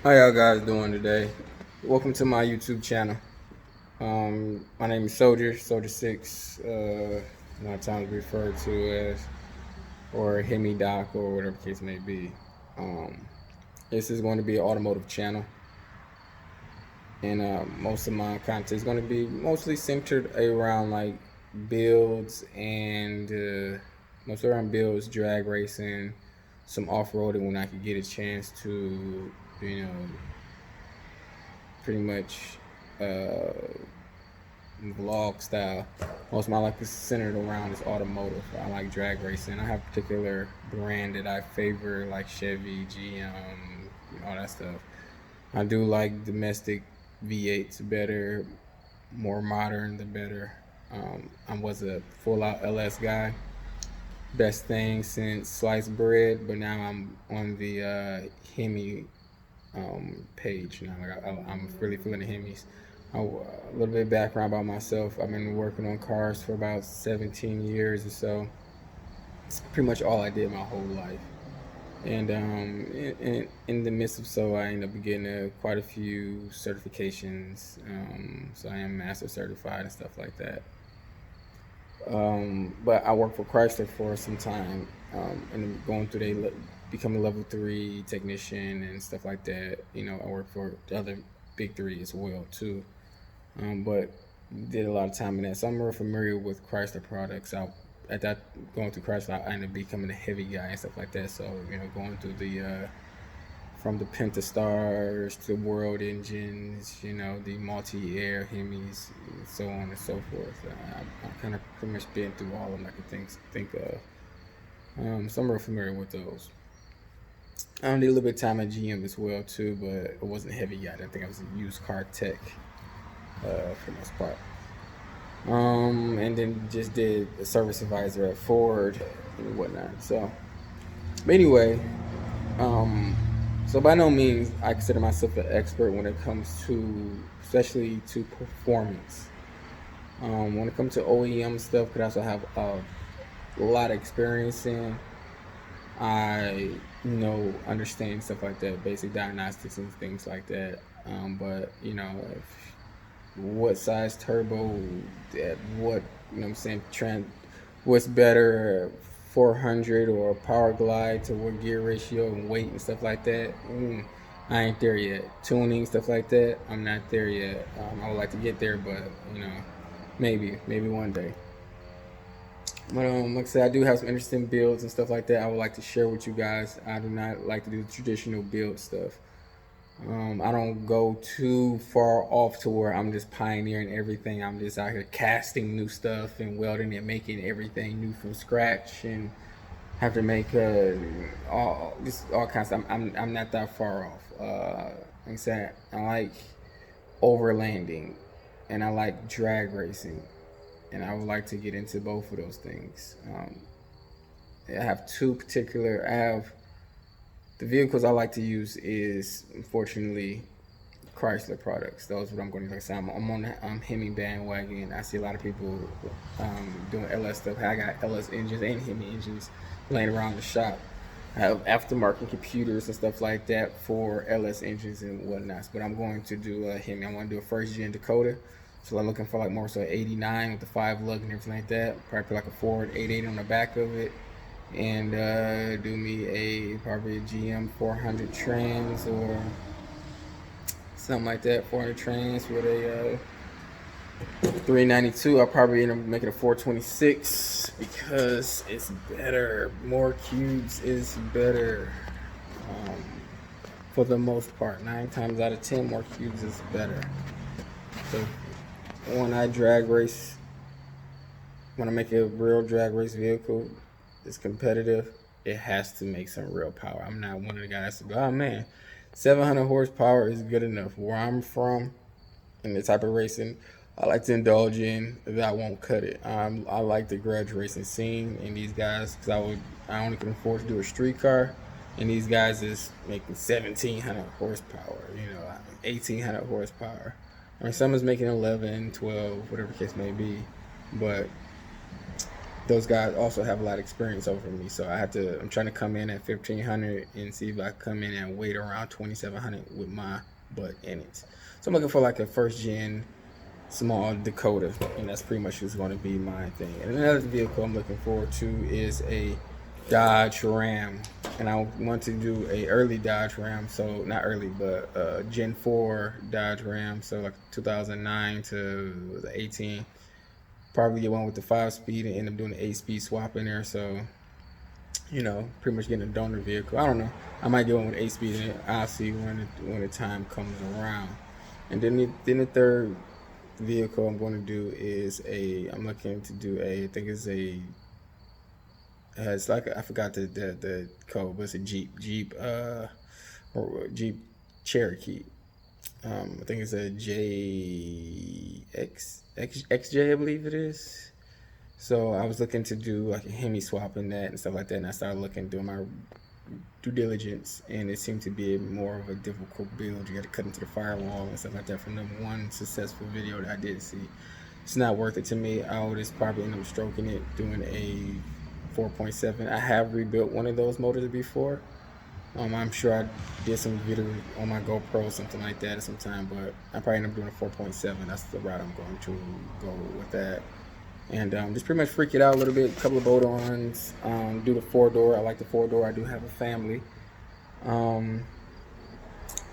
How y'all guys doing today? Welcome to my YouTube channel. My name is Soldier Six. A lot of times referred to as or Hemi Doc or whatever the case may be. Um, this is going to be an automotive channel, and most of my content is going to be mostly centered around like builds and mostly around builds, drag racing, some off roading when I could get a chance to, you know, pretty much uh, vlog style. Most of my life is centered around is automotive. I like drag racing. I have a particular brand that I favor, like Chevy, GM, all that stuff. I do like domestic V8s better, more modern the better. I was a full out LS guy. Best thing since sliced bread, but now I'm on the Hemi page now. Like I'm really feeling the Hemis. A little bit of background about myself. I've been working on cars for about 17 years or so. It's pretty much all I did my whole life. And in the midst of so, I ended up getting quite a few certifications. So I am master certified and stuff like that. But I worked for Chrysler for some time, and going through becoming a level three technician and stuff like that. I worked for the other big three as well too. But did a lot of time in that, so I'm real familiar with Chrysler products. At that going through Chrysler, I ended up becoming a heavy guy and stuff like that. So going through the from the Pentastars to World engines, the multi-air Hemis, and so on and so forth. I kind of pretty much been through all of them I can think of. So I'm real familiar with those. I did a little bit of time at GM as well too, but it wasn't heavy yet. I think I was a used car tech for the most part. And then just did a service advisor at Ford and whatnot. So, but anyway, um, so by no means I consider myself an expert when it comes to, especially to performance. When it comes to OEM stuff, could also have a lot of experience in. I understand stuff like that, basic diagnostics and things like that. But what size turbo, at what I'm saying, trend, what's better, 400 or power glide to what gear ratio and weight and stuff like that. I ain't there yet. Tuning stuff like that, I'm not there yet. I would like to get there, but maybe one day. But like I said, I do have some interesting builds and stuff like that. I would like to share with you guys. I do not like to do the traditional build stuff. I don't go too far off to where I'm just pioneering everything. I'm just out here casting new stuff and welding and making everything new from scratch and have to make all kinds of stuff. I'm not that far off. Like I said, I like overlanding and I like drag racing, and I would like to get into both of those things. I have two particular. I have the vehicles I like to use is unfortunately Chrysler products. Those are what I'm going to say. I'm on the Hemi bandwagon. I see a lot of people doing LS stuff. I got LS engines and Hemi engines laying around the shop. I have aftermarket computers and stuff like that for LS engines and whatnot. But I'm going to do a Hemi. I want to do a first gen Dakota. So I'm looking for like more so 89 with the 5 lug and everything like that. Probably put like a Ford 880 on the back of it, and do me probably a GM 400 trans or something like that. 400 trans with a 392. I'll probably end up making a 426 because it's better. More cubes is better. Um, for the most part, 9 times out of 10, more cubes is better. So when I drag race, when I make a real drag race vehicle that's competitive, it has to make some real power. I'm not one of the guys that go, oh man, 700 horsepower is good enough. Where I'm from, and the type of racing I like to indulge in, that won't cut it. I like the grudge racing scene, and these guys, because I only can afford to do a street car, and these guys is making 1,700 horsepower, 1,800 horsepower. I mean, someone's making 11, 12, whatever the case may be, but those guys also have a lot of experience over me. So I'm trying to come in at 1,500 and see if I come in and weight around 2,700 with my butt in it. So I'm looking for like a first gen small Dakota, and that's pretty much just going to be my thing. And another vehicle I'm looking forward to is a Dodge Ram, and I want to do a early Dodge Ram, so not early, but Gen 4 Dodge Ram, so like 2009 to 18. Probably get one with the 5-speed and end up doing the 8-speed swap in there. So, pretty much getting a donor vehicle. I don't know. I might get one with 8-speed in it. I'll see when the time comes around. And then the third vehicle I'm going to do is I'm looking to do I think it's it's like, I forgot the code, but it's a Jeep Cherokee. I think it's a XJ, I believe it is. So I was looking to do like a Hemi swap in that and stuff like that, and I started doing my due diligence, and it seemed to be more of a difficult build. You got to cut into the firewall and stuff like that. From the one successful video that I did see, it's not worth it to me. I would just probably end up stroking it, doing a 4.7. I have rebuilt one of those motors before. I'm sure I did some video on my GoPro or something like that at some time, but I probably end up doing a 4.7. That's the route I'm going to go with that. And just pretty much freak it out a little bit, a couple of bolt-ons, do the 4-door. I like the 4-door. I do have a family.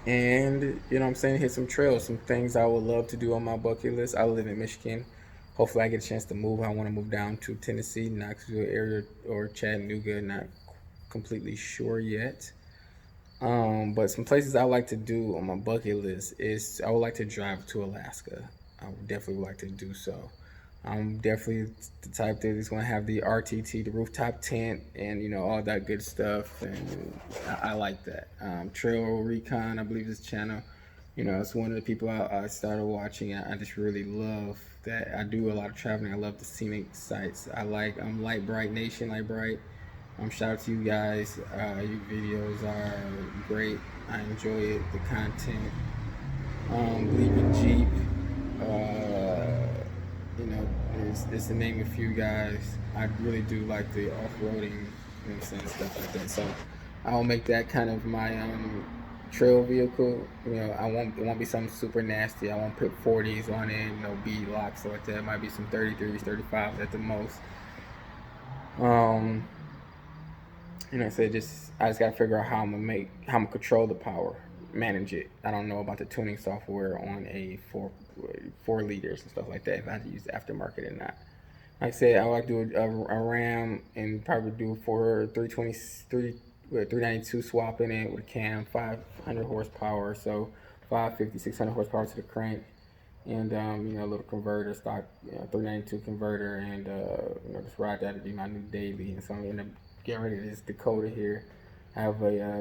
And, you know what I'm saying, hit some trails, some things I would love to do on my bucket list. I live in Michigan. Hopefully I get a chance to move. I want to move down to Tennessee, Knoxville area, or Chattanooga. Not completely sure yet. But some places I like to do on my bucket list is I would like to drive to Alaska. I would definitely like to do so. I'm definitely the type that is going to have the RTT, the rooftop tent, and all that good stuff. And I like that. Trail Recon, I believe this channel. It's one of the people I started watching. I just really love that. I do a lot of traveling. I love the scenic sites. Light Bright Nation, Light Bright. Shout out to you guys. Your videos are great. I enjoy it. The content. Bleeping Jeep. It's to name a few guys. I really do like the off-roading, stuff like that. So I'll make that kind of my trail vehicle. It won't be something super nasty. I won't put 40s on it, no bead locks, stuff like that. It might be some 33s, 35s at the most. I just gotta figure out how I'm gonna control the power, manage it. I don't know about the tuning software on a 4 liters and stuff like that, if I have to use the aftermarket or not. Like I said, I like to do a Ram and probably do for 392 swap in it with a cam, 500 horsepower, so 550, 600 horsepower to the crank, and a little converter, stock 392 converter, and just ride that to be my new daily. And so I'm gonna get rid of this Dakota here. I have a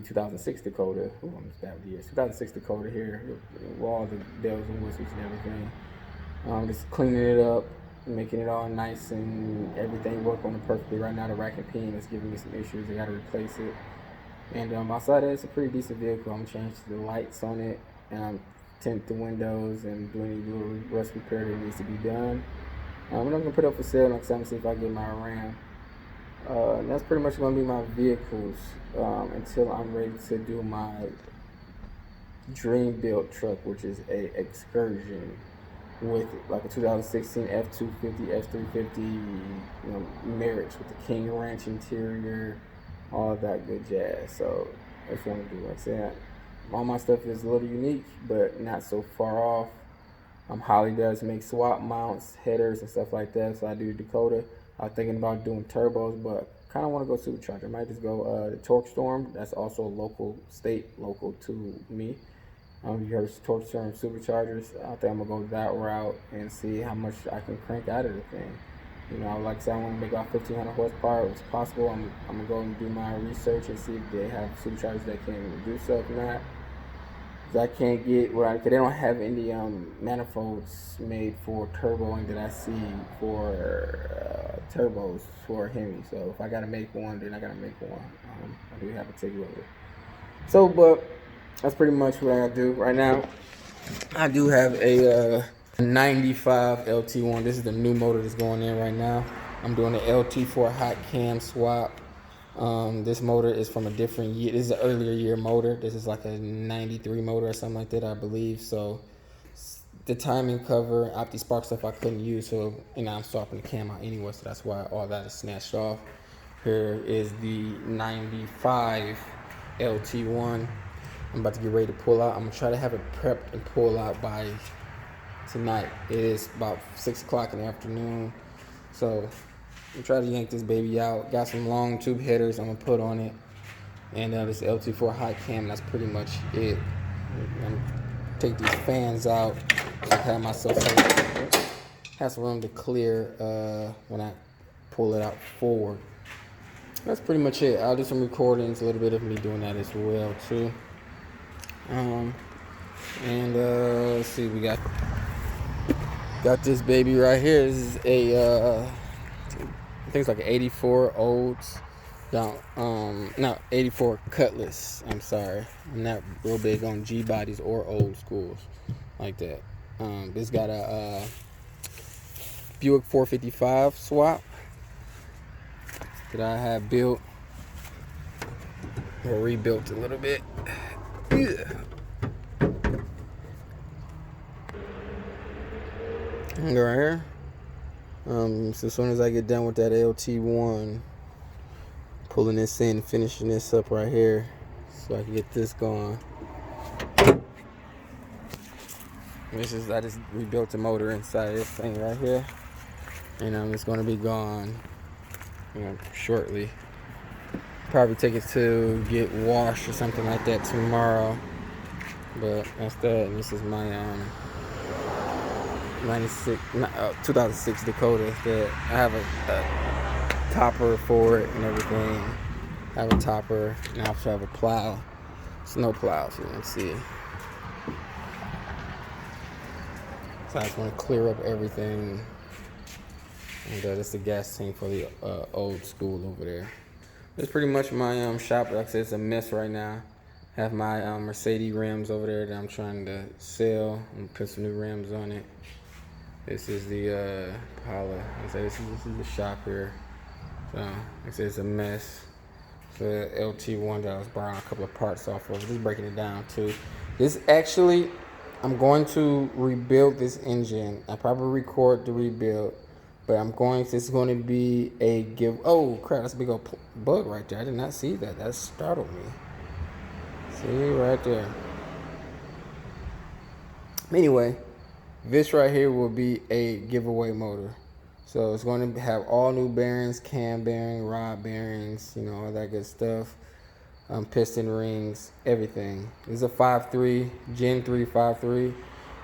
2006 Dakota. Ooh, I'm just bad with years. 2006 Dakota here with all the bells and whistles and everything. Just cleaning it up, making it all nice and everything work on it perfectly. Right now the rack and pinion is giving me some issues. I gotta replace it. And outside that, it's a pretty decent vehicle. I'm gonna change the lights on it, and tint the windows and do any little rust repair that needs to be done. I'm not gonna put it up for sale next time to see if I get my Ram. And that's pretty much going to be my vehicles until I'm ready to do my dream build truck, which is a Excursion with like a 2016 F250, F350, Merits with the King Ranch interior, all that good jazz. So that's what I'm going to do. Like I said, all my stuff is a little unique, but not so far off. Holly does make swap mounts, headers, and stuff like that. So I do Dakota. I was thinking about doing turbos, but kind of want to go supercharger. I might just go the Torque Storm. That's also local to me. You heard Torque Storm superchargers. I think I'm gonna go that route and see how much I can crank out of the thing. Like I said, I want to make about 1,500 horsepower if it's possible. I'm gonna go and do my research and see if they have superchargers that can do so. If not, I can't get because they don't have any manifolds made for turboing that I see for turbos for Hemi. So if I gotta make one, then I gotta make one. I do have a ticket with it. So, but that's pretty much what I gotta do right now. I do have a 95 LT1. This is the new motor that's going in right now. I'm doing an LT4 hot cam swap. This motor is from a different year. This is an earlier year motor. This is like a 93 motor or something like that, I believe. So the timing cover, OptiSpark stuff I couldn't use, so I'm swapping the cam out anyway, so that's why all that is snatched off. Here is the 95 LT1. I'm about to get ready to pull out. I'm gonna try to have it prepped and pull out by tonight. It is about 6 o'clock in the afternoon, so I'm trying to yank this baby out. Got some long tube headers I'm gonna put on it, and this LT4 hot cam. That's pretty much it. I'm gonna take these fans out. So I have myself some room to clear when I pull it out forward. That's pretty much it. I'll do some recordings, a little bit of me doing that as well too. Let's see, we got this baby right here. This is a I think it's like an 84 Olds. No, 84 Cutlass. I'm sorry. I'm not real big on G bodies or old schools like that. This got a Buick 455 swap that I have built or rebuilt a little bit. Yeah. And right here. So as soon as I get done with that LT1, pulling this in, finishing this up right here, so I can get this going. I just rebuilt the motor inside this thing right here, and it's going to be gone, shortly. Probably take it to get washed or something like that tomorrow. But that's that. And this is my 2006 Dakota that I have a topper for it and everything. I have a topper, and I also have a plow, snow plow, so you can see. So I just want to clear up everything. And that's the gas tank for the old school over there. That's pretty much my shop. Like I said, it's a mess right now. I have my Mercedes rims over there that I'm trying to sell and put some new rims on it. This is the Impala. This is the shop here. So like I said, it's a mess. The LT1 that I was borrowing a couple of parts off of. Just breaking it down too. This actually, I'm going to rebuild this engine. I probably record the rebuild, but this is going to be a give. Oh crap, that's a big old bug right there. I did not see that. That startled me. See right there. Anyway, this right here will be a giveaway motor. So it's going to have all new bearings, cam bearing, rod bearings, all that good stuff. Piston rings, everything. This is a 5.3, Gen 3 5.3.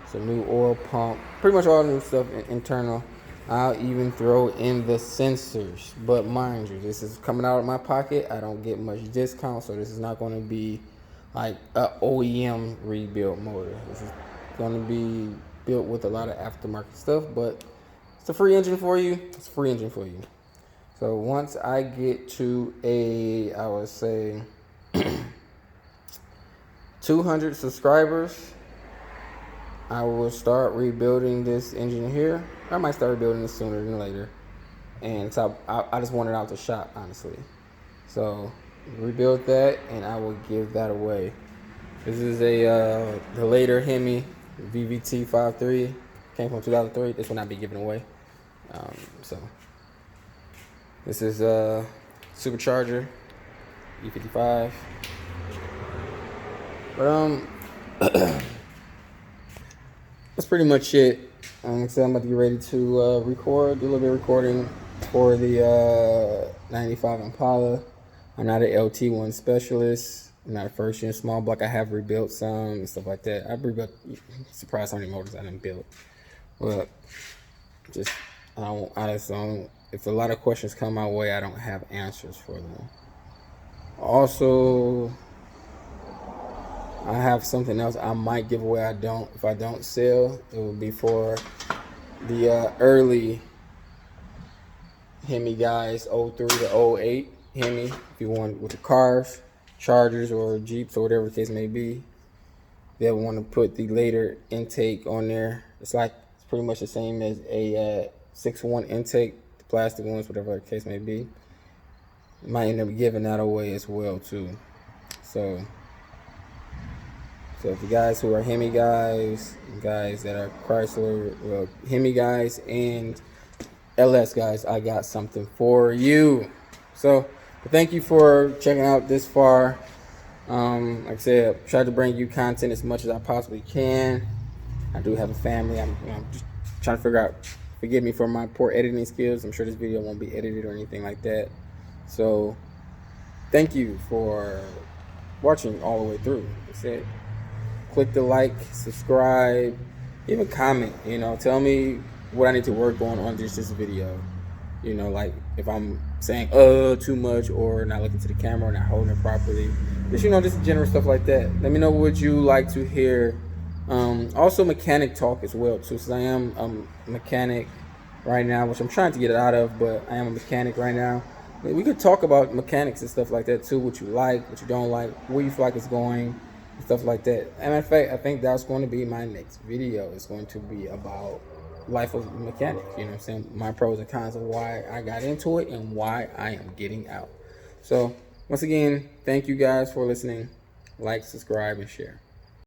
It's a new oil pump. Pretty much all new stuff internal. I'll even throw in the sensors. But mind you, this is coming out of my pocket. I don't get much discount, so this is not going to be like a OEM rebuild motor. This is going to be built with a lot of aftermarket stuff, but it's a free engine for you. It's a free engine for you. So once I get to I would say 200 subscribers, I will start rebuilding this engine here. I might start rebuilding this sooner than later. And so I just want it out the shop, honestly. So rebuild that, and I will give that away. This is the later Hemi VVT 5.3. Came from 2003. This will not be given away. So this is a supercharger E55. But that's pretty much it. So I'm about to get ready to record, do a little bit of recording for the 95 Impala. I'm not an LT1 specialist. I'm not a first gen small block. I have rebuilt some and stuff like that. I've rebuilt, surprised how many motors I didn't build. But if a lot of questions come my way, I don't have answers for them. Also, I have something else I might give away. If I don't sell, it will be for the early Hemi guys, 03 to 08 Hemi. If you want with the cars, Chargers, or Jeeps, or whatever the case may be, they'll want to put the later intake on there. It's pretty much the same as a 6.1 intake. plastic ones, whatever the case may be. Might end up giving that away as well too. So if you guys who are Hemi guys that are Chrysler, well, Hemi guys and LS guys, I got something for you. So thank you for checking out this far. Like I said, I tried to bring you content as much as I possibly can. I do have a family. I'm just trying to figure out, forgive me for my poor editing skills. I'm sure this video won't be edited or anything like that. So thank you for watching all the way through. Like I said, click the like, subscribe, even comment, tell me what I need to work on this video. Like if I'm saying too much or not looking to the camera or not holding it properly, just general stuff like that. Let me know what you like to hear. Also mechanic talk as well too, since I am a mechanic right now, which I'm trying to get it out of, but I am a mechanic right now. We could talk about mechanics and stuff like that too, what you like, what you don't like, where you feel like it's going, and stuff like that. And in fact, I think that's going to be my next video. It's going to be about life of a mechanic, my pros and cons of why I got into it and why I am getting out. So once again, thank you guys for listening. Like, subscribe, and share.